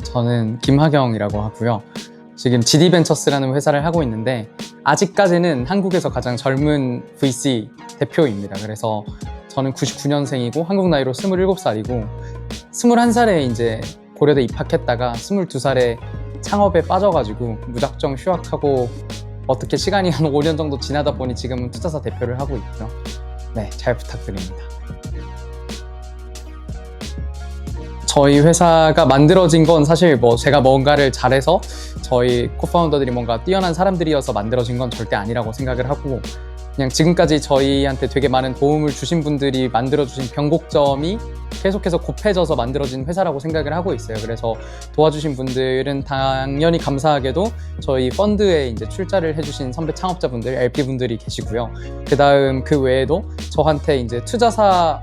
저는 김하경이라고 하고요. 지금 GD벤처스라는 회사를 하고 있는데 아직까지는 한국에서 가장 젊은 VC 대표입니다. 그래서 저는 99년생이고 한국 나이로 27살이고 21살에 이제 고려대 입학했다가 22살에 창업에 빠져가지고 무작정 휴학하고 어떻게 시간이 한 5년 정도 지나다 보니 지금은 투자사 대표를 하고 있고요. 네, 잘 부탁드립니다. 저희 회사가 만들어진 건 사실 제가 뭔가를 잘해서 저희 코파운더들이 뭔가 뛰어난 사람들이어서 만들어진 건 절대 아니라고 생각을 하고, 그냥 지금까지 저희한테 되게 많은 도움을 주신 분들이 만들어주신 변곡점이 계속해서 곱해져서 만들어진 회사라고 생각을 하고 있어요. 그래서 도와주신 분들은 당연히 감사하게도 저희 펀드에 이제 출자를 해주신 선배 창업자분들, LP분들이 계시고요. 그 외에도 저한테 이제 투자사,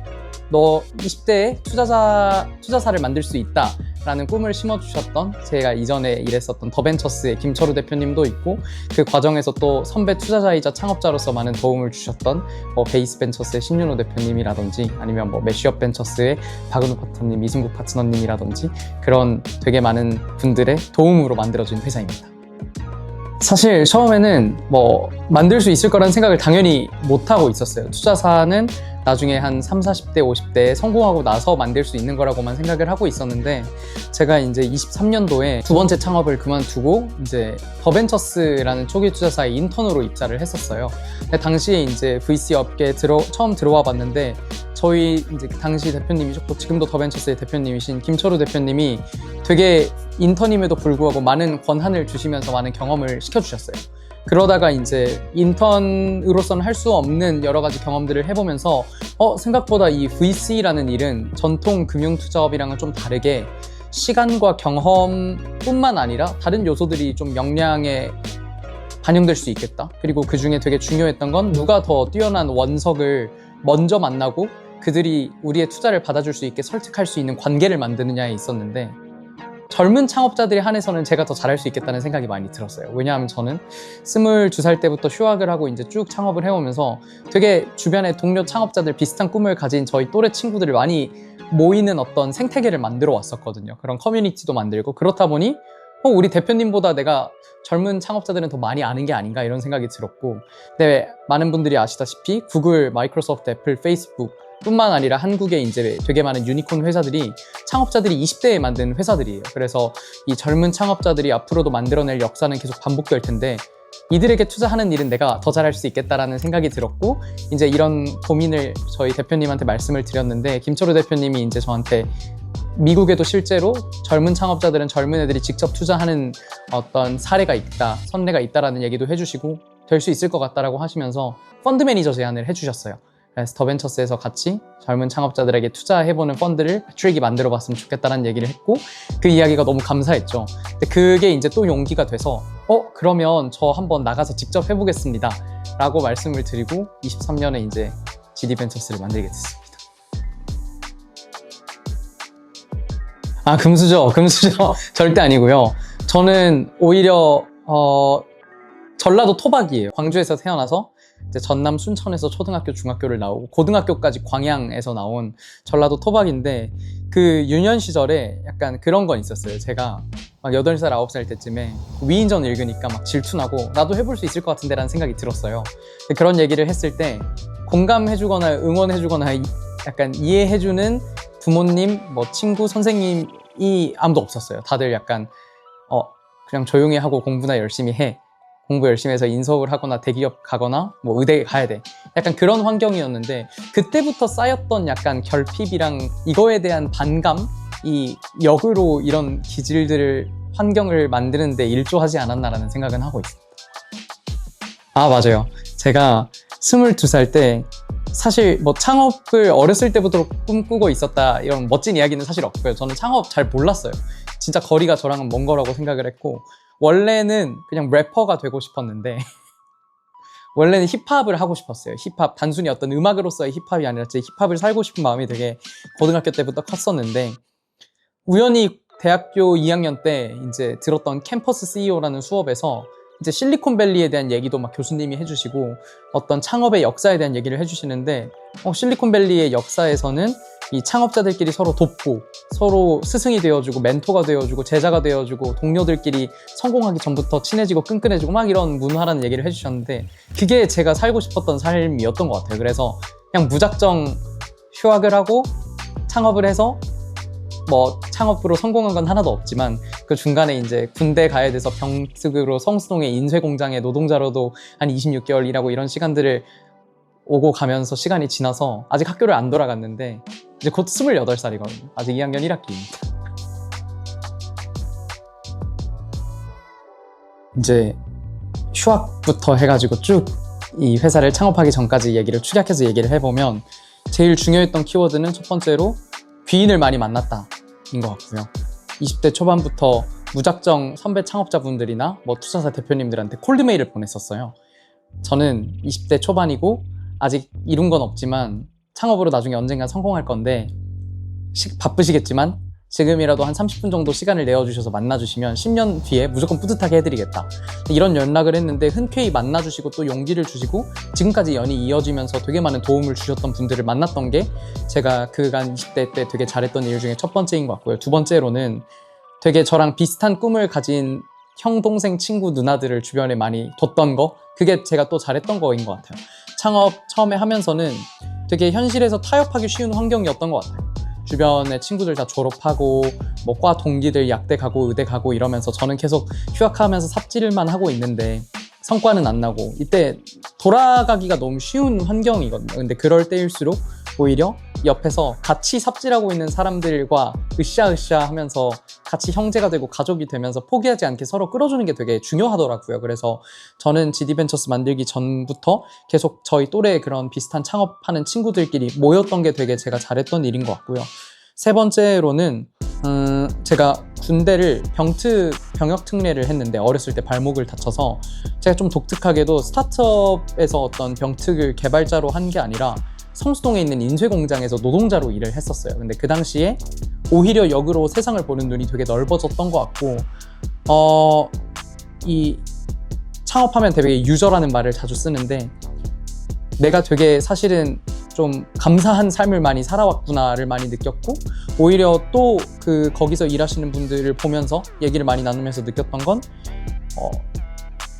너 20대에 투자사를 만들 수 있다 라는 꿈을 심어주셨던, 제가 이전에 일했었던 더벤처스의 김철우 대표님도 있고, 그 과정에서 또 선배 투자자이자 창업자로서 많은 도움을 주셨던 베이스벤처스의 신윤호 대표님이라든지, 아니면 매쉬업 벤처스의 박은우 파트너님, 이승국 파트너님이라든지, 그런 되게 많은 분들의 도움으로 만들어진 회사입니다. 사실 처음에는 만들 수 있을 거라는 생각을 당연히 못하고 있었어요. 투자사는 나중에 한 30, 40대, 50대에 성공하고 나서 만들 수 있는 거라고만 생각을 하고 있었는데, 제가 이제 23년도에 두 번째 창업을 그만두고 이제 더벤처스라는 초기 투자사에 인턴으로 입사를 했었어요. 근데 당시에 이제 VC 업계에 처음 들어와 봤는데, 저희 이제 당시 대표님이셨고 지금도 더벤처스의 대표님이신 김철우 대표님이 되게 인턴임에도 불구하고 많은 권한을 주시면서 많은 경험을 시켜주셨어요. 그러다가 이제 인턴으로서는 할 수 없는 여러 가지 경험들을 해보면서 생각보다 이 VC라는 일은 전통 금융투자업이랑은 좀 다르게 시간과 경험뿐만 아니라 다른 요소들이 좀 역량에 반영될 수 있겠다. 그리고 그 중에 되게 중요했던 건 누가 더 뛰어난 원석을 먼저 만나고 그들이 우리의 투자를 받아줄 수 있게 설득할 수 있는 관계를 만드느냐에 있었는데, 젊은 창업자들에 한해서는 제가 더 잘할 수 있겠다는 생각이 많이 들었어요. 왜냐하면 저는 22살 때부터 휴학을 하고 이제 쭉 창업을 해오면서 되게 주변에 동료 창업자들 비슷한 꿈을 가진 저희 또래 친구들을 많이 모이는 어떤 생태계를 만들어 왔었거든요. 그런 커뮤니티도 만들고, 그렇다 보니 우리 대표님보다 내가 젊은 창업자들은 더 많이 아는 게 아닌가 이런 생각이 들었고, 근데 많은 분들이 아시다시피 구글, 마이크로소프트, 애플, 페이스북 뿐만 아니라 한국에 이제 되게 많은 유니콘 회사들이 창업자들이 20대에 만든 회사들이에요. 그래서 이 젊은 창업자들이 앞으로도 만들어낼 역사는 계속 반복될 텐데, 이들에게 투자하는 일은 내가 더 잘할 수 있겠다라는 생각이 들었고, 이제 이런 고민을 저희 대표님한테 말씀을 드렸는데, 김철우 대표님이 이제 저한테 미국에도 실제로 젊은 창업자들은 젊은 애들이 직접 투자하는 어떤 사례가 있다, 선례가 있다라는 얘기도 해주시고, 될 수 있을 것 같다라고 하시면서 펀드 매니저 제안을 해주셨어요. 그래서 더벤처스에서 같이 젊은 창업자들에게 투자해보는 펀드를 트릭이 만들어 봤으면 좋겠다는 얘기를 했고, 그 이야기가 너무 감사했죠. 근데 그게 이제 또 용기가 돼서 그러면 저 한번 나가서 직접 해보겠습니다 라고 말씀을 드리고 23년에 이제 GD벤처스를 만들게 됐습니다. 금수저 절대 아니고요. 저는 오히려 전라도 토박이에요. 광주에서 태어나서 이제 전남 순천에서 초등학교, 중학교를 나오고 고등학교까지 광양에서 나온 전라도 토박인데, 그 유년 시절에 약간 그런 건 있었어요. 제가 막 8살, 9살 때쯤에 위인전 읽으니까 막 질투나고 나도 해볼 수 있을 것 같은데 라는 생각이 들었어요. 그런 얘기를 했을 때 공감해주거나 응원해주거나 약간 이해해주는 부모님, 친구, 선생님이 아무도 없었어요. 다들 약간 그냥 조용히 하고 공부나 열심히 해, 공부 열심히 해서 인서울 하거나 대기업 가거나 의대 가야 돼, 약간 그런 환경이었는데, 그때부터 쌓였던 약간 결핍이랑 이거에 대한 반감이 역으로 이런 기질들을, 환경을 만드는 데 일조하지 않았나라는 생각은 하고 있습니다. 맞아요. 제가 22살 때 사실 창업을 어렸을 때부터 꿈꾸고 있었다 이런 멋진 이야기는 사실 없고요. 저는 창업 잘 몰랐어요. 진짜 거리가 저랑은 먼 거라고 생각을 했고, 원래는 그냥 래퍼가 되고 싶었는데 원래는 힙합을 하고 싶었어요. 힙합, 단순히 어떤 음악으로서의 힙합이 아니라 제 힙합을 살고 싶은 마음이 되게 고등학교 때부터 컸었는데, 우연히 대학교 2학년 때 이제 들었던 캠퍼스 CEO라는 수업에서 이제 실리콘밸리에 대한 얘기도 막 교수님이 해주시고 어떤 창업의 역사에 대한 얘기를 해주시는데, 실리콘밸리의 역사에서는 이 창업자들끼리 서로 돕고 서로 스승이 되어주고 멘토가 되어주고 제자가 되어주고 동료들끼리 성공하기 전부터 친해지고 끈끈해지고 막 이런 문화라는 얘기를 해주셨는데 그게 제가 살고 싶었던 삶이었던 것 같아요. 그래서 그냥 무작정 휴학을 하고 창업을 해서 뭐 창업으로 성공한 건 하나도 없지만 그 중간에 이제 군대 가야 돼서 병특으로 성수동의 인쇄공장의 노동자로도 한 26개월 일하고 이런 시간들을 오고 가면서 시간이 지나서 아직 학교를 안 돌아갔는데 이제 곧 28살이거든요. 아직 2학년 1학기입니다. 이제 휴학부터 해가지고 쭉 이 회사를 창업하기 전까지 얘기를 축약해서 얘기를 해보면 제일 중요했던 키워드는 첫 번째로 귀인을 많이 만났다 인 것 같고요. 20대 초반부터 무작정 선배 창업자분들이나 뭐 투자사 대표님들한테 콜드메일을 보냈었어요. 저는 20대 초반이고 아직 이룬 건 없지만 창업으로 나중에 언젠가 성공할 건데 바쁘시겠지만 지금이라도 한 30분 정도 시간을 내어주셔서 만나주시면 10년 뒤에 무조건 뿌듯하게 해드리겠다. 이런 연락을 했는데 흔쾌히 만나주시고 또 용기를 주시고 지금까지 연이 이어지면서 되게 많은 도움을 주셨던 분들을 만났던 게 제가 그간 20대 때 되게 잘했던 일 중에 첫 번째인 것 같고요. 두 번째로는 되게 저랑 비슷한 꿈을 가진 형, 동생, 친구, 누나들을 주변에 많이 뒀던 거, 그게 제가 또 잘했던 거인 것 같아요. 창업 처음에 하면서는 되게 현실에서 타협하기 쉬운 환경이었던 것 같아요. 주변에 친구들 다 졸업하고 뭐 과 동기들 약대 가고 의대 가고 이러면서 저는 계속 휴학하면서 삽질만 하고 있는데 성과는 안 나고 이때 돌아가기가 너무 쉬운 환경이거든요. 근데 그럴 때일수록 오히려 옆에서 같이 삽질하고 있는 사람들과 으쌰으쌰 하면서 같이 형제가 되고 가족이 되면서 포기하지 않게 서로 끌어주는 게 되게 중요하더라고요. 그래서 저는 GD벤처스 만들기 전부터 계속 저희 또래 그런 비슷한 창업하는 친구들끼리 모였던 게 되게 제가 잘했던 일인 것 같고요. 세 번째로는 제가 군대를 병역 특례를 했는데 어렸을 때 발목을 다쳐서 제가 좀 독특하게도 스타트업에서 어떤 병특을 개발자로 한 게 아니라 성수동에 있는 인쇄공장에서 노동자로 일을 했었어요. 근데 그 당시에 오히려 역으로 세상을 보는 눈이 되게 넓어졌던 것 같고 이 창업하면 되게 유저라는 말을 자주 쓰는데 내가 되게 사실은 좀 감사한 삶을 많이 살아왔구나를 많이 느꼈고 오히려 또 거기서 일하시는 분들을 보면서 얘기를 많이 나누면서 느꼈던 건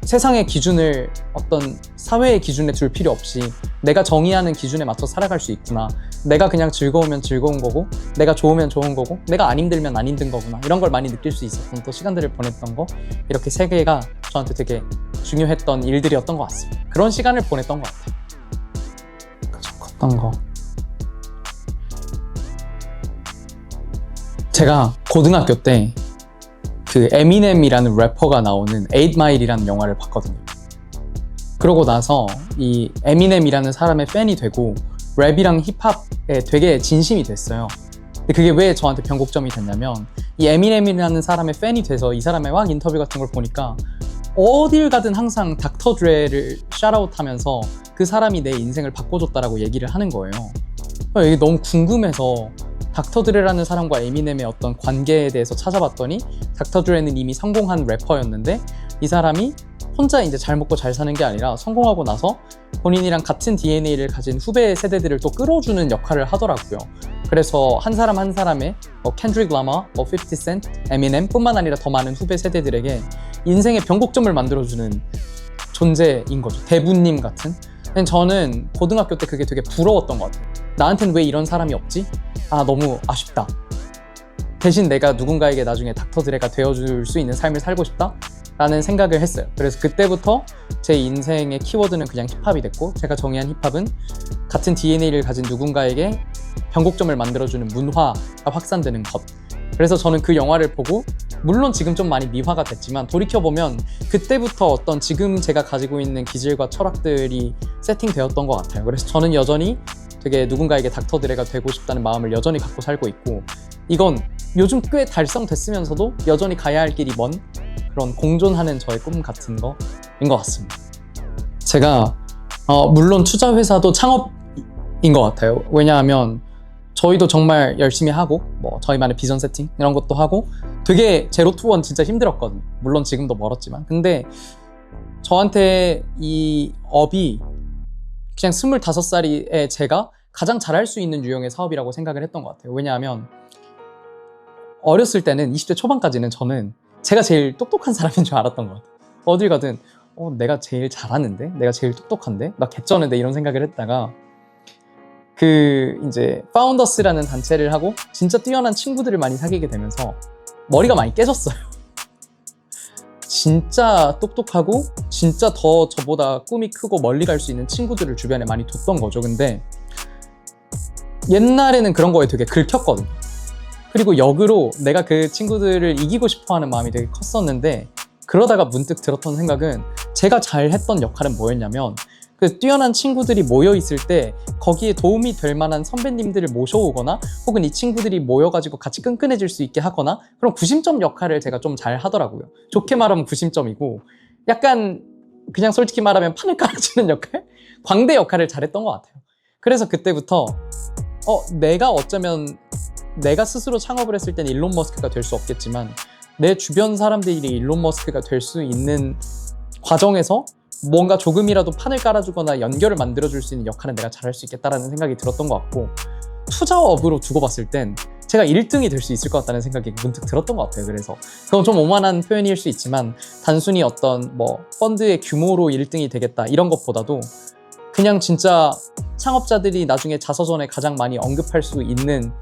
세상의 기준을 어떤 사회의 기준에 둘 필요 없이 내가 정의하는 기준에 맞춰 살아갈 수 있구나. 내가 그냥 즐거우면 즐거운 거고 내가 좋으면 좋은 거고 내가 안 힘들면 안 힘든 거구나. 이런 걸 많이 느낄 수 있었던 또 시간들을 보냈던 거 이렇게 세 개가 저한테 되게 중요했던 일들이었던 것 같습니다. 그런 시간을 보냈던 것 같아요. 가장 컸던 거 제가 고등학교 때 그 에미넴이라는 래퍼가 나오는 8마일이라는 영화를 봤거든요. 그러고 나서 이 에미넴이라는 사람의 팬이 되고 랩이랑 힙합에 되게 진심이 됐어요. 근데 그게 왜 저한테 변곡점이 됐냐면 이 에미넴이라는 사람의 팬이 돼서 이 사람의 막 인터뷰 같은 걸 보니까 어딜 가든 항상 닥터 드레를 샤라웃하면서 그 사람이 내 인생을 바꿔줬다라고 얘기를 하는 거예요. 이게 너무 궁금해서 닥터 드레라는 사람과 에미넴의 어떤 관계에 대해서 찾아봤더니 닥터 드레는 이미 성공한 래퍼였는데 이 사람이 혼자 이제 잘 먹고 잘 사는 게 아니라 성공하고 나서 본인이랑 같은 DNA를 가진 후배 세대들을 또 끌어주는 역할을 하더라고요. 그래서 한 사람 한 사람의 켄드릭 라마, 50 센트, 에미넴 뿐만 아니라 더 많은 후배 세대들에게 인생의 변곡점을 만들어주는 존재인 거죠. 대부님 같은. 저는 고등학교 때 그게 되게 부러웠던 것 같아요. 나한텐 왜 이런 사람이 없지? 너무 아쉽다. 대신 내가 누군가에게 나중에 닥터 드레가 되어줄 수 있는 삶을 살고 싶다? 라는 생각을 했어요. 그래서 그때부터 제 인생의 키워드는 그냥 힙합이 됐고 제가 정의한 힙합은 같은 DNA를 가진 누군가에게 변곡점을 만들어주는 문화가 확산되는 것. 그래서 저는 그 영화를 보고 물론 지금 좀 많이 미화가 됐지만 돌이켜보면 그때부터 어떤 지금 제가 가지고 있는 기질과 철학들이 세팅되었던 것 같아요. 그래서 저는 여전히 되게 누군가에게 닥터 드레가 되고 싶다는 마음을 여전히 갖고 살고 있고 이건 요즘 꽤 달성됐으면서도 여전히 가야 할 길이 먼 그런 공존하는 저의 꿈 같은 거인 것 같습니다. 제가 물론 투자회사도 창업인 것 같아요. 왜냐하면 저희도 정말 열심히 하고 뭐 저희만의 비전 세팅 이런 것도 하고 되게 제로 투 원 진짜 힘들었거든요. 물론 지금도 멀었지만 근데 저한테 이 업이 그냥 25살의 제가 가장 잘할 수 있는 유형의 사업이라고 생각을 했던 것 같아요. 왜냐하면 어렸을 때는 20대 초반까지는 저는 제가 제일 똑똑한 사람인 줄 알았던 것 같아요. 어딜 가든 내가 제일 잘하는데? 내가 제일 똑똑한데? 나 개쩌는데? 이런 생각을 했다가 이제 파운더스라는 단체를 하고 진짜 뛰어난 친구들을 많이 사귀게 되면서 머리가 많이 깨졌어요. 진짜 똑똑하고 진짜 더 저보다 꿈이 크고 멀리 갈 수 있는 친구들을 주변에 많이 뒀던 거죠. 근데 옛날에는 그런 거에 되게 긁혔거든요. 그리고 역으로 내가 그 친구들을 이기고 싶어하는 마음이 되게 컸었는데, 그러다가 문득 들었던 생각은 제가 잘했던 역할은 뭐였냐면 그 뛰어난 친구들이 모여있을 때 거기에 도움이 될 만한 선배님들을 모셔오거나 혹은 이 친구들이 모여가지고 같이 끈끈해질 수 있게 하거나 그런 구심점 역할을 제가 좀 잘 하더라고요. 좋게 말하면 구심점이고, 약간 그냥 솔직히 말하면 판을 깔아주는 역할? 광대 역할을 잘했던 것 같아요. 그래서 그때부터 내가 어쩌면 내가 스스로 창업을 했을 때는 일론 머스크가 될 수 없겠지만 내 주변 사람들이 일론 머스크가 될 수 있는 과정에서 뭔가 조금이라도 판을 깔아주거나 연결을 만들어줄 수 있는 역할은 내가 잘할 수 있겠다라는 생각이 들었던 것 같고, 투자업으로 두고 봤을 땐 제가 1등이 될 수 있을 것 같다는 생각이 문득 들었던 것 같아요. 그래서 그건 좀 오만한 표현일 수 있지만 단순히 어떤 펀드의 규모로 1등이 되겠다 이런 것보다도 그냥 진짜 창업자들이 나중에 자서전에 가장 많이 언급할 수 있는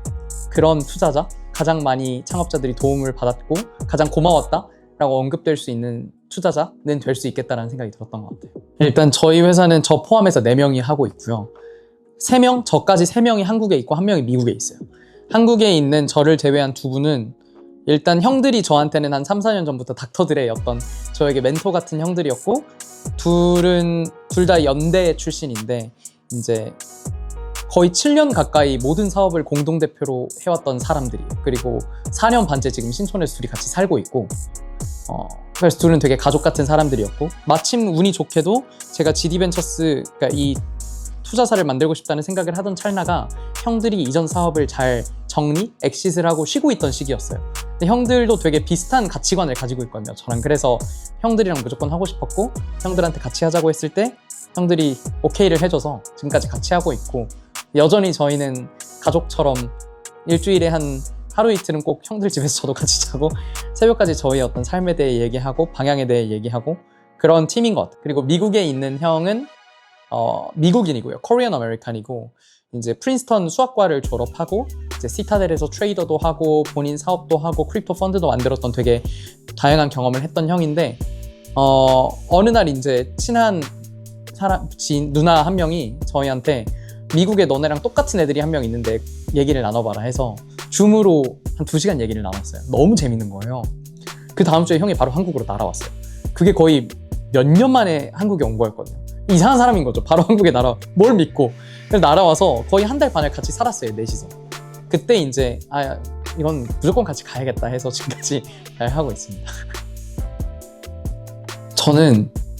그런 투자자, 가장 많이 창업자들이 도움을 받았고 가장 고마웠다 라고 언급될 수 있는 투자자는 될 수 있겠다라는 생각이 들었던 것 같아요. 일단 저희 회사는 저 포함해서 4명이 하고 있고요. 3명, 저까지 3명이 한국에 있고 1명이 미국에 있어요. 한국에 있는 저를 제외한 2분은 일단 형들이 저한테는 한 3, 4년 전부터 닥터들의 어떤 저에게 멘토 같은 형들이었고, 둘 다 연대 출신인데 이제 거의 7년 가까이 모든 사업을 공동대표로 해왔던 사람들이에요. 그리고 4년 반째 지금 신촌에서 둘이 같이 살고 있고, 그래서 둘은 되게 가족 같은 사람들이었고, 마침 운이 좋게도 제가 GD벤처스, 그러니까 이 투자사를 만들고 싶다는 생각을 하던 찰나가 형들이 이전 사업을 잘 정리, 엑싯을 하고 쉬고 있던 시기였어요. 근데 형들도 되게 비슷한 가치관을 가지고 있거든요, 저랑. 그래서 형들이랑 무조건 하고 싶었고, 형들한테 같이 하자고 했을 때 형들이 오케이를 해줘서 지금까지 같이 하고 있고, 여전히 저희는 가족처럼 일주일에 하루 이틀은 꼭 형들 집에서 저도 같이 자고 새벽까지 저희의 어떤 삶에 대해 얘기하고 방향에 대해 얘기하고 그런 팀인 것 같아요. 그리고 미국에 있는 형은 미국인이고요. 코리안 아메리칸이고, 이제 프린스턴 수학과를 졸업하고 이제 시타델에서 트레이더도 하고 본인 사업도 하고 크립토 펀드도 만들었던 되게 다양한 경험을 했던 형인데, 어느 날 이제 친한 누나 한 명이 저희한테 미국에 너네랑 똑같은 애들이 한 명 있는데 얘기를 나눠봐라 해서 줌으로 한 2시간 얘기를 나눴어요. 너무 재밌는 거예요. 그 다음 주에 형이 바로 한국으로 날아왔어요. 그게 거의 몇 년 만에 한국에 온 거였거든요. 이상한 사람인 거죠. 바로 한국에 뭘 믿고. 그래서 날아와서 거의 1달 반을 같이 살았어요, 넷이서. 그때 이제 이건 무조건 같이 가야겠다 해서 지금까지 잘 하고 있습니다.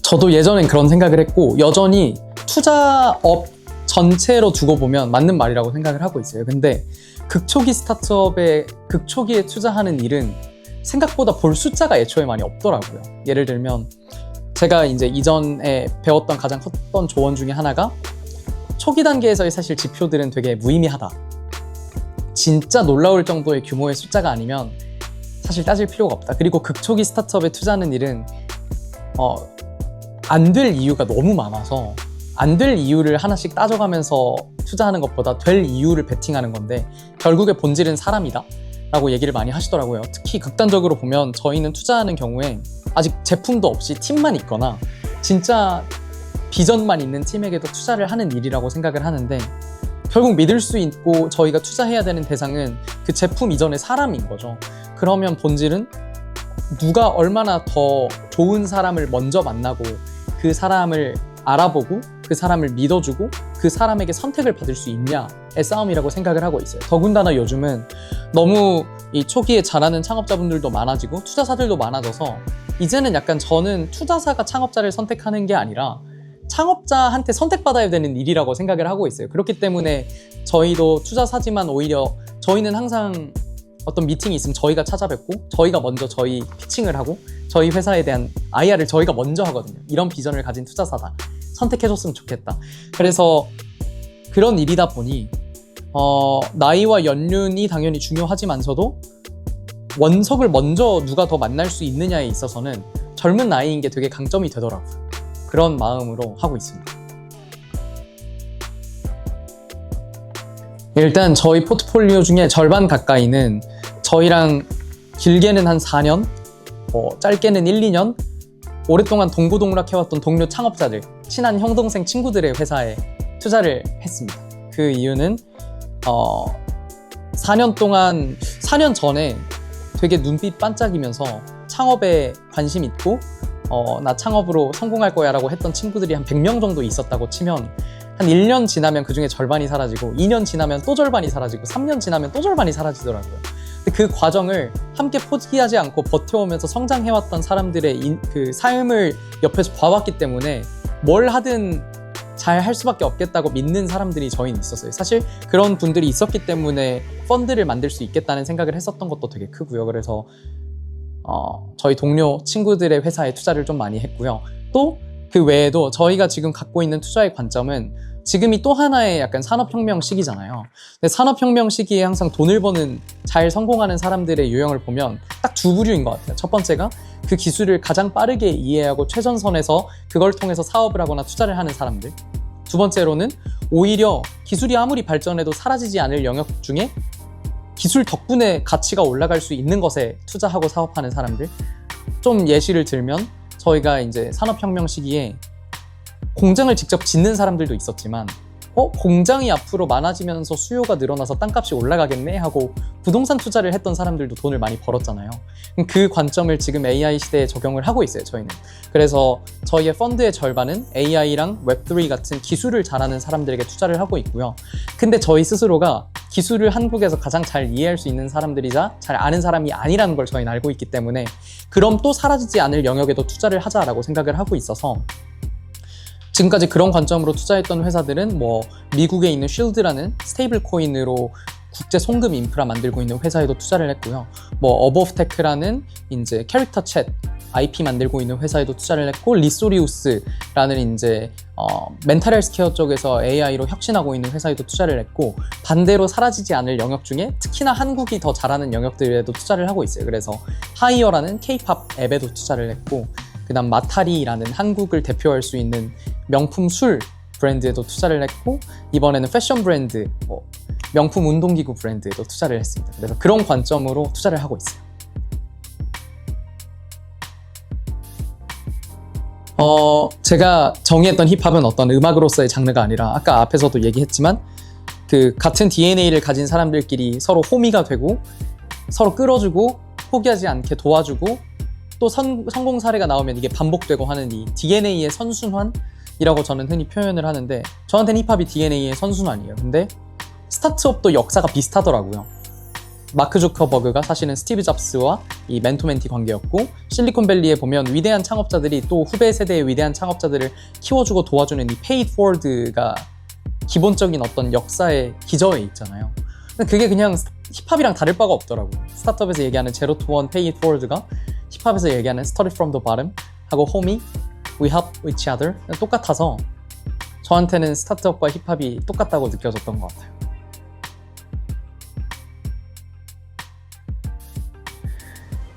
저도 예전엔 그런 생각을 했고 여전히 투자업 전체로 두고 보면 맞는 말이라고 생각을 하고 있어요. 근데 극초기 스타트업에 극초기에 투자하는 일은 생각보다 볼 숫자가 애초에 많이 없더라고요. 예를 들면 제가 이제 이전에 배웠던 가장 컸던 조언 중에 하나가, 초기 단계에서의 사실 지표들은 되게 무의미하다. 진짜 놀라울 정도의 규모의 숫자가 아니면 사실 따질 필요가 없다. 그리고 극초기 스타트업에 투자하는 일은 안 될 이유가 너무 많아서 안 될 이유를 하나씩 따져가면서 투자하는 것보다 될 이유를 베팅하는 건데, 결국의 본질은 사람이다 라고 얘기를 많이 하시더라고요. 특히 극단적으로 보면 저희는 투자하는 경우에 아직 제품도 없이 팀만 있거나 진짜 비전만 있는 팀에게도 투자를 하는 일이라고 생각을 하는데, 결국 믿을 수 있고 저희가 투자해야 되는 대상은 그 제품 이전의 사람인 거죠. 그러면 본질은 누가 얼마나 더 좋은 사람을 먼저 만나고 그 사람을 알아보고 그 사람을 믿어주고 그 사람에게 선택을 받을 수 있냐의 싸움이라고 생각을 하고 있어요. 더군다나 요즘은 너무 이 초기에 잘하는 창업자분들도 많아지고 투자사들도 많아져서 이제는 약간 저는 투자사가 창업자를 선택하는 게 아니라 창업자한테 선택받아야 되는 일이라고 생각을 하고 있어요. 그렇기 때문에 저희도 투자사지만 오히려 저희는 항상 어떤 미팅이 있으면 저희가 찾아뵙고 저희가 먼저 저희 피칭을 하고 저희 회사에 대한 IR을 저희가 먼저 하거든요. 이런 비전을 가진 투자사다, 선택해줬으면 좋겠다. 그래서 그런 일이다 보니 나이와 연륜이 당연히 중요하지만서도 원석을 먼저 누가 더 만날 수 있느냐에 있어서는 젊은 나이인 게 되게 강점이 되더라고요. 그런 마음으로 하고 있습니다. 일단 저희 포트폴리오 중에 절반 가까이는 저희랑 길게는 한 4년, 짧게는 1, 2년 오랫동안 동고동락해왔던 동료 창업자들, 친한 형, 동생, 친구들의 회사에 투자를 했습니다. 그 이유는 4년 전에 되게 눈빛 반짝이면서 창업에 관심 있고 나 창업으로 성공할 거야 라고 했던 친구들이 한 100명 정도 있었다고 치면 한 1년 지나면 그 중에 절반이 사라지고 2년 지나면 또 절반이 사라지고 3년 지나면 또 절반이 사라지더라고요. 근데 그 과정을 함께 포기하지 않고 버텨오면서 성장해왔던 사람들의 그 삶을 옆에서 봐왔기 때문에 뭘 하든 잘 할 수밖에 없겠다고 믿는 사람들이 저희는 있었어요. 사실 그런 분들이 있었기 때문에 펀드를 만들 수 있겠다는 생각을 했었던 것도 되게 크고요. 그래서 저희 동료 친구들의 회사에 투자를 좀 많이 했고요. 또 그 외에도 저희가 지금 갖고 있는 투자의 관점은 지금이 또 하나의 약간 산업혁명 시기잖아요. 근데 산업혁명 시기에 항상 돈을 버는 잘 성공하는 사람들의 유형을 보면 딱 두 부류인 것 같아요. 첫 번째가 그 기술을 가장 빠르게 이해하고 최전선에서 그걸 통해서 사업을 하거나 투자를 하는 사람들. 두 번째로는 오히려 기술이 아무리 발전해도 사라지지 않을 영역 중에 기술 덕분에 가치가 올라갈 수 있는 것에 투자하고 사업하는 사람들. 좀 예시를 들면 저희가 이제 산업혁명 시기에 공장을 직접 짓는 사람들도 있었지만 공장이 앞으로 많아지면서 수요가 늘어나서 땅값이 올라가겠네 하고 부동산 투자를 했던 사람들도 돈을 많이 벌었잖아요. 그 관점을 지금 AI 시대에 적용을 하고 있어요, 저희는. 그래서 저희의 펀드의 절반은 AI랑 웹3 같은 기술을 잘하는 사람들에게 투자를 하고 있고요. 근데 저희 스스로가 기술을 한국에서 가장 잘 이해할 수 있는 사람들이자 잘 아는 사람이 아니라는 걸 저희는 알고 있기 때문에 그럼 또 사라지지 않을 영역에도 투자를 하자라고 생각을 하고 있어서 지금까지 그런 관점으로 투자했던 회사들은 미국에 있는 쉴드라는 스테이블 코인으로 국제 송금 인프라 만들고 있는 회사에도 투자를 했고요. 어버프테크라는 이제 캐릭터 챗 IP 만들고 있는 회사에도 투자를 했고, 리소리우스라는 이제 멘탈 헬스케어 쪽에서 AI로 혁신하고 있는 회사에도 투자를 했고, 반대로 사라지지 않을 영역 중에 특히나 한국이 더 잘하는 영역들에도 투자를 하고 있어요. 그래서 하이어라는 K-팝 앱에도 투자를 했고, 그다음 마타리라는 한국을 대표할 수 있는 명품 술 브랜드에도 투자를 했고, 이번에는 패션 브랜드, 명품 운동기구 브랜드에도 투자를 했습니다. 그래서 그런 관점으로 투자를 하고 있어요. 제가 정의했던 힙합은 어떤 음악으로서의 장르가 아니라 아까 앞에서도 얘기했지만 그 같은 DNA를 가진 사람들끼리 서로 호미가 되고 서로 끌어주고 포기하지 않게 도와주고 또 성공 사례가 나오면 이게 반복되고 하는 이 DNA의 선순환이라고 저는 흔히 표현을 하는데, 저한테는 힙합이 DNA의 선순환이에요. 근데 스타트업도 역사가 비슷하더라고요. 마크 주커버그가 사실은 스티브 잡스와 이 멘토멘티 관계였고, 실리콘밸리에 보면 위대한 창업자들이 또 후배 세대의 위대한 창업자들을 키워주고 도와주는 이 페이 포워드가 기본적인 어떤 역사의 기저에 있잖아요. 그게 그냥 힙합이랑 다를 바가 없더라고요. 스타트업에서 얘기하는 제로 투 원 페이 포워드가 힙합에서 얘기하는 started from the bottom 하고 homie, we help each other 똑같아서 저한테는 스타트업과 힙합이 똑같다고 느껴졌던 것 같아요.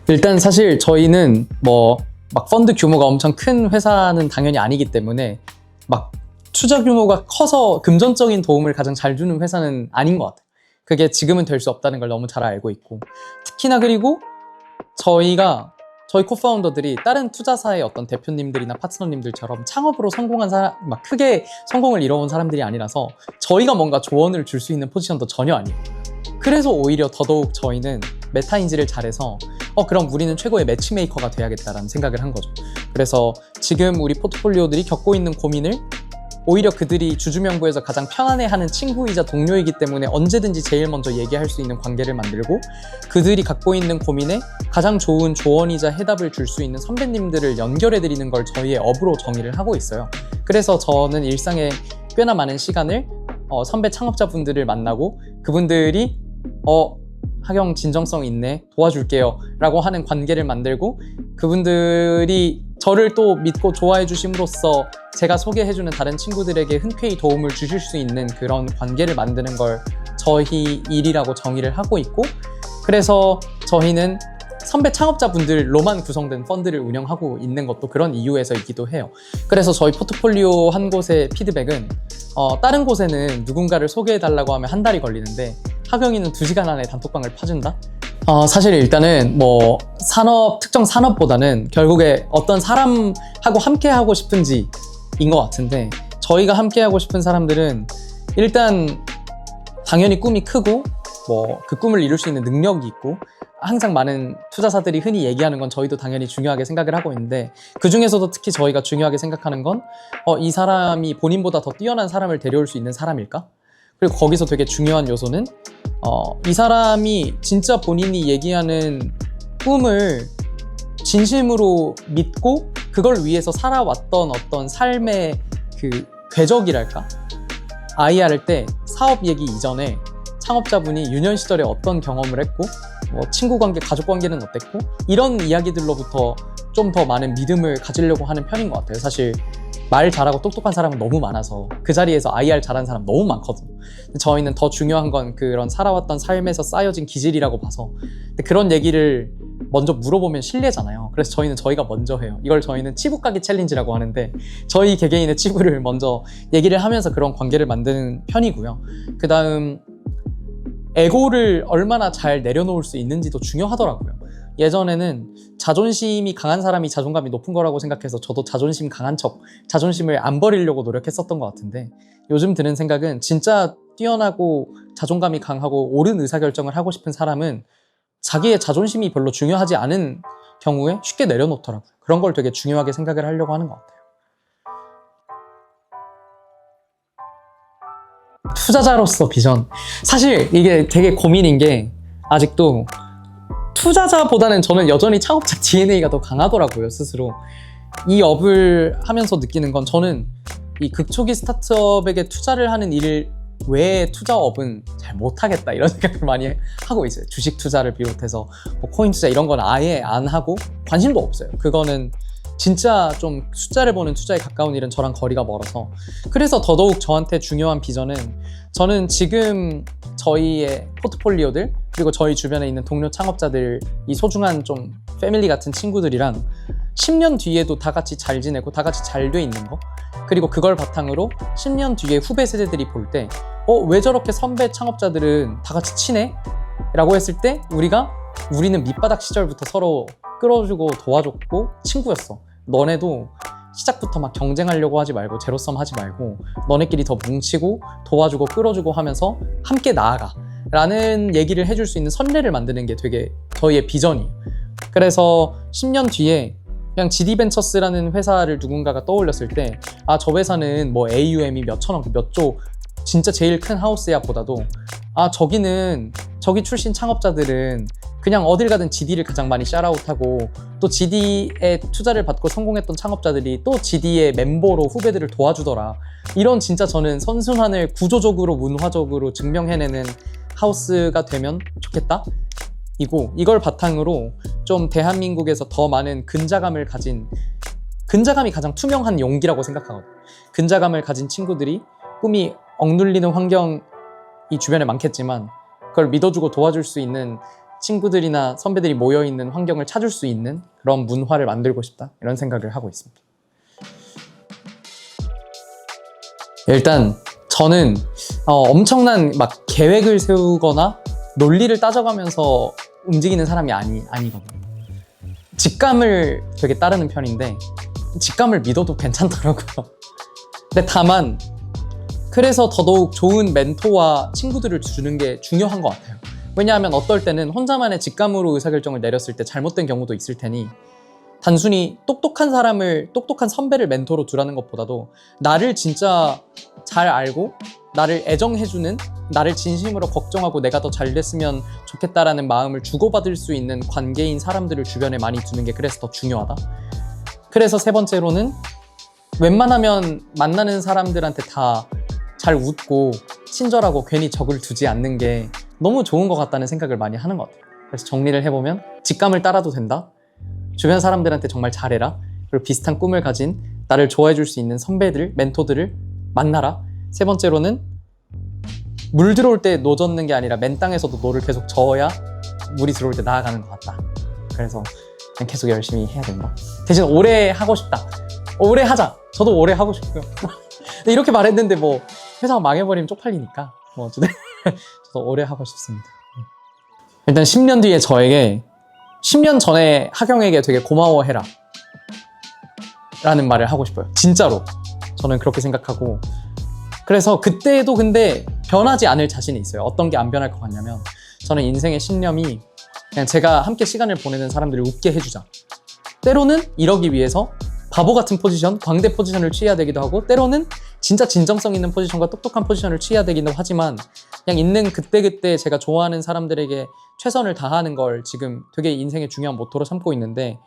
일단 사실 저희는 막 펀드 규모가 엄청 큰 회사는 당연히 아니기 때문에 막 투자 규모가 커서 금전적인 도움을 가장 잘 주는 회사는 아닌 것 같아요. 그게 지금은 될 수 없다는 걸 너무 잘 알고 있고, 특히나 그리고 저희 코파운더들이 다른 투자사의 어떤 대표님들이나 파트너님들처럼 창업으로 성공한 막 크게 성공을 이뤄온 사람들이 아니라서 저희가 뭔가 조언을 줄 수 있는 포지션도 전혀 아니에요. 그래서 오히려 더더욱 저희는 메타인지를 잘해서 그럼 우리는 최고의 매치메이커가 돼야겠다라는 생각을 한 거죠. 그래서 지금 우리 포트폴리오들이 겪고 있는 고민을 오히려 그들이 주주명부에서 가장 편안해하는 친구이자 동료이기 때문에 언제든지 제일 먼저 얘기할 수 있는 관계를 만들고, 그들이 갖고 있는 고민에 가장 좋은 조언이자 해답을 줄 수 있는 선배님들을 연결해드리는 걸 저희의 업으로 정의를 하고 있어요. 그래서 저는 일상에 꽤나 많은 시간을 선배 창업자분들을 만나고 그분들이 하경 진정성 있네, 도와줄게요 라고 하는 관계를 만들고, 그분들이 저를 또 믿고 좋아해 주심으로써 제가 소개해주는 다른 친구들에게 흔쾌히 도움을 주실 수 있는 그런 관계를 만드는 걸 저희 일이라고 정의를 하고 있고, 그래서 저희는 선배 창업자분들로만 구성된 펀드를 운영하고 있는 것도 그런 이유에서이기도 해요. 그래서 저희 포트폴리오 한 곳의 피드백은 다른 곳에는 누군가를 소개해달라고 하면 한 달이 걸리는데 하경이는 2시간 안에 단톡방을 파준다? 사실 일단은 뭐 특정 산업보다는 결국에 어떤 사람하고 함께 하고 싶은지인 것 같은데, 저희가 함께 하고 싶은 사람들은 일단 당연히 꿈이 크고 뭐 그 꿈을 이룰 수 있는 능력이 있고, 항상 많은 투자사들이 흔히 얘기하는 건 저희도 당연히 중요하게 생각을 하고 있는데, 그 중에서도 특히 저희가 중요하게 생각하는 건 이 사람이 본인보다 더 뛰어난 사람을 데려올 수 있는 사람일까? 그리고 거기서 되게 중요한 요소는 이 사람이 진짜 본인이 얘기하는 꿈을 진심으로 믿고 그걸 위해서 살아왔던 어떤 삶의 그 궤적이랄까? IR 할 때 사업 얘기 이전에 창업자분이 유년 시절에 어떤 경험을 했고, 뭐 친구 관계, 가족 관계는 어땠고, 이런 이야기들로부터 좀 더 많은 믿음을 가지려고 하는 편인 것 같아요. 사실 말 잘하고 똑똑한 사람은 너무 많아서 그 자리에서 IR 잘하는 사람 너무 많거든요. 저희는 더 중요한 건 그런 살아왔던 삶에서 쌓여진 기질이라고 봐서, 근데 그런 얘기를 먼저 물어보면 신뢰잖아요. 그래서 저희는 저희가 먼저 해요. 이걸 저희는 치부 까기 챌린지라고 하는데, 저희 개개인의 치부를 먼저 얘기를 하면서 그런 관계를 만드는 편이고요. 그 다음 에고를 얼마나 잘 내려놓을 수 있는지도 중요하더라고요. 예전에는 자존심이 강한 사람이 자존감이 높은 거라고 생각해서 저도 자존심 강한 척, 자존심을 안 버리려고 노력했었던 것 같은데, 요즘 드는 생각은 진짜 뛰어나고 자존감이 강하고 옳은 의사결정을 하고 싶은 사람은 자기의 자존심이 별로 중요하지 않은 경우에 쉽게 내려놓더라고요. 그런 걸 되게 중요하게 생각을 하려고 하는 것 같아요. 투자자로서 비전. 사실 이게 되게 고민인 게, 아직도 투자자보다는 저는 여전히 창업자 DNA가 더 강하더라고요, 스스로. 이 업을 하면서 느끼는 건, 저는 이 극초기 스타트업에게 투자를 하는 일 외에 투자업은 잘 못하겠다, 이런 생각을 많이 하고 있어요. 주식 투자를 비롯해서 뭐 코인 투자 이런 건 아예 안 하고 관심도 없어요. 그거는 진짜 좀 숫자를 보는 투자에 가까운 일은 저랑 거리가 멀어서. 그래서 더더욱 저한테 중요한 비전은, 저는 지금 저희의 포트폴리오들 그리고 저희 주변에 있는 동료 창업자들, 이 소중한 좀 패밀리 같은 친구들이랑 10년 뒤에도 다 같이 잘 지내고 다 같이 잘 돼 있는 거, 그리고 그걸 바탕으로 10년 뒤에 후배 세대들이 볼 때 왜 저렇게 선배 창업자들은 다 같이 친해? 라고 했을 때 우리는 밑바닥 시절부터 서로 끌어주고 도와줬고 친구였어. 너네도 시작부터 막 경쟁하려고 하지 말고, 제로섬 하지 말고, 너네끼리 더 뭉치고 도와주고 끌어주고 하면서 함께 나아가 라는 얘기를 해줄 수 있는 선례를 만드는 게 되게 저희의 비전이에요. 그래서 10년 뒤에 그냥 GD벤처스라는 회사를 누군가가 떠올렸을 때, 저 회사는 뭐 AUM이 몇 천억, 몇 조, 진짜 제일 큰 하우스야 보다도, 저기 출신 창업자들은 그냥 어딜 가든 GD를 가장 많이 샤라웃하고, 또 GD에 투자를 받고 성공했던 창업자들이 또 GD의 멤버로 후배들을 도와주더라. 이런 진짜 저는 선순환을 구조적으로 문화적으로 증명해내는 하우스가 되면 좋겠다? 이걸 바탕으로 좀 대한민국에서 더 많은 근자감이 가장 투명한 용기라고 생각하거든요. 근자감을 가진 친구들이 꿈이 억눌리는 환경이 주변에 많겠지만, 그걸 믿어주고 도와줄 수 있는 친구들이나 선배들이 모여있는 환경을 찾을 수 있는 그런 문화를 만들고 싶다, 이런 생각을 하고 있습니다. 일단 저는 엄청난 막 계획을 세우거나 논리를 따져가면서 움직이는 사람이 아니거든요. 직감을 되게 따르는 편인데, 직감을 믿어도 괜찮더라고요. 근데 다만 그래서 더더욱 좋은 멘토와 친구들을 주는 게 중요한 것 같아요. 왜냐하면 어떨 때는 혼자만의 직감으로 의사결정을 내렸을 때 잘못된 경우도 있을 테니, 단순히 똑똑한 선배를 멘토로 두라는 것보다도 나를 진짜 잘 알고 나를 애정해주는, 나를 진심으로 걱정하고 내가 더 잘 됐으면 좋겠다라는 마음을 주고받을 수 있는 관계인 사람들을 주변에 많이 두는 게 그래서 더 중요하다. 그래서 세 번째로는 웬만하면 만나는 사람들한테 다 잘 웃고 친절하고 괜히 적을 두지 않는 게 너무 좋은 것 같다는 생각을 많이 하는 것 같아요. 그래서 정리를 해보면 직감을 따라도 된다. 주변 사람들한테 정말 잘해라. 그리고 비슷한 꿈을 가진 나를 좋아해 줄 수 있는 선배들, 멘토들을 만나라. 세 번째로는 물 들어올 때 노 젓는 게 아니라 맨 땅에서도 노를 계속 저어야 물이 들어올 때 나아가는 것 같다. 그래서 그냥 계속 열심히 해야 된다. 대신 오래 하고 싶다. 오래 하자. 저도 오래 하고 싶고요. 근데 이렇게 말했는데 뭐 회사가 망해버리면 쪽팔리니까 뭐 어쨌든 저도 오래 하고 싶습니다. 일단 10년 뒤에 저에게 10년 전에 하경에게 되게 고마워해라 라는 말을 하고 싶어요. 진짜로 저는 그렇게 생각하고, 그래서 그때도 근데 변하지 않을 자신이 있어요. 어떤 게 안 변할 것 같냐면, 저는 인생의 신념이 그냥 제가 함께 시간을 보내는 사람들을 웃게 해주자. 때로는 이러기 위해서 바보 같은 포지션, 광대 포지션을 취해야 되기도 하고, 때로는 진짜 진정성 있는 포지션과 똑똑한 포지션을 취해야 되기도 하지만, 그냥 있는 그때그때 제가 좋아하는 사람들에게 최선을 다하는 걸 지금 되게 인생의 중요한 모토로 삼고 있는데,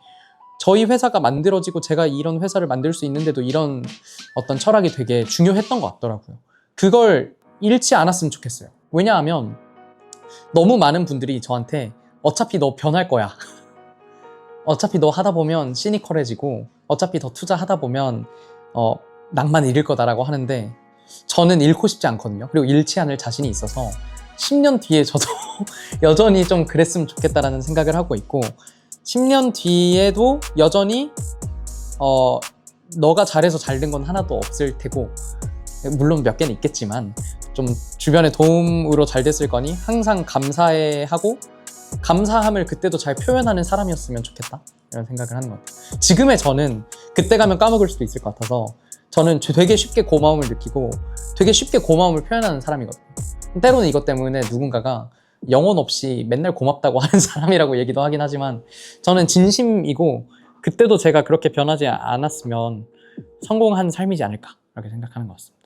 저희 회사가 만들어지고 제가 이런 회사를 만들 수 있는데도 이런 어떤 철학이 되게 중요했던 것 같더라고요. 그걸 잃지 않았으면 좋겠어요. 왜냐하면 너무 많은 분들이 저한테 어차피 너 변할 거야. 어차피 너 하다 보면 시니컬해지고 어차피 더 투자하다 보면 낭만 잃을 거다라고 하는데, 저는 잃고 싶지 않거든요. 그리고 잃지 않을 자신이 있어서 10년 뒤에 저도 여전히 좀 그랬으면 좋겠다라는 생각을 하고 있고, 10년 뒤에도 여전히 너가 잘해서 잘 된 건 하나도 없을 테고, 물론 몇 개는 있겠지만 좀 주변의 도움으로 잘 됐을 거니 항상 감사해하고 감사함을 그때도 잘 표현하는 사람이었으면 좋겠다 이런 생각을 하는 것 같아요. 지금의 저는 그때 가면 까먹을 수도 있을 것 같아서 저는 되게 쉽게 고마움을 느끼고 되게 쉽게 고마움을 표현하는 사람이거든요. 때로는 이것 때문에 누군가가 영혼 없이 맨날 고맙다고 하는 사람이라고 얘기도 하긴 하지만, 저는 진심이고 그때도 제가 그렇게 변하지 않았으면 성공한 삶이지 않을까 이렇게 생각하는 것 같습니다.